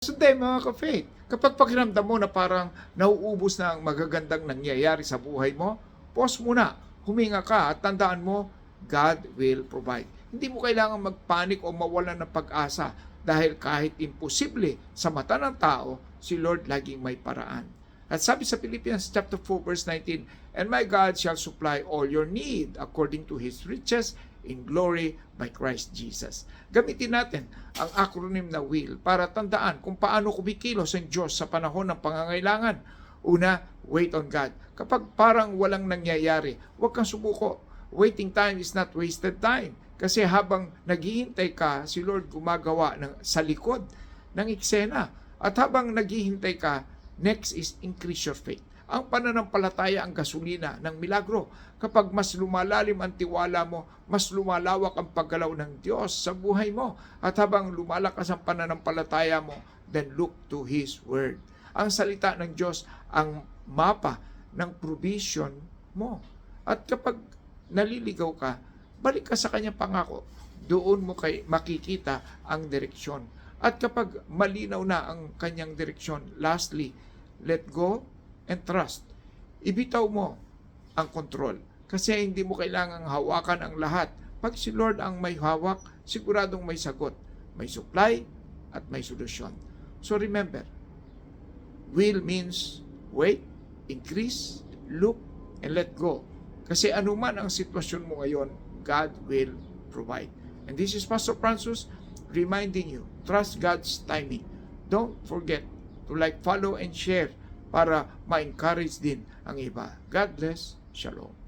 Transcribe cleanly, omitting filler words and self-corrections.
Sundin mga ka-faith. Kapag pakiramdam mo na parang nauubos na ang magagandang nangyayari sa buhay mo, pause muna, huminga ka at tandaan mo, God will provide. Hindi mo kailangan magpanik o mawalan ng pag-asa dahil kahit imposible sa mata ng tao, si Lord laging may paraan. At sabi sa Philippians chapter 4 verse 19, "And my God shall supply all your need according to His riches in glory by Christ Jesus." Gamitin natin ang acronym na WILL para tandaan kung paano kumikilos ang Diyos sa panahon ng pangangailangan. Una, wait on God. Kapag parang walang nangyayari, huwag kang subuko. Waiting time is not wasted time. Kasi habang naghihintay ka, si Lord gumagawa sa likod ng eksena. At habang naghihintay ka, next is increase your faith. Ang pananampalataya ang gasolina ng milagro. Kapag mas lumalalim ang tiwala mo, mas lumalawak ang paggalaw ng Diyos sa buhay mo. At habang lumalakas ang pananampalataya mo, then look to His Word. Ang salita ng Diyos ang mapa ng provision mo. At kapag naliligaw ka, balik ka sa kanyang pangako. Doon mo makikita ang direksyon. At kapag malinaw na ang kanyang direksyon, lastly, let go and trust. Ibitaw mo ang control. Kasi hindi mo kailangang hawakan ang lahat. Pag si Lord ang may hawak, siguradong may sagot. May supply at may solusyon. So remember, will means wait, increase, look, and let go. Kasi anuman ang sitwasyon mo ngayon, God will provide. And this is Pastor Francis reminding you, trust God's timing. Don't forget to like, follow, and share para ma-encourage din ang iba. God bless. Shalom.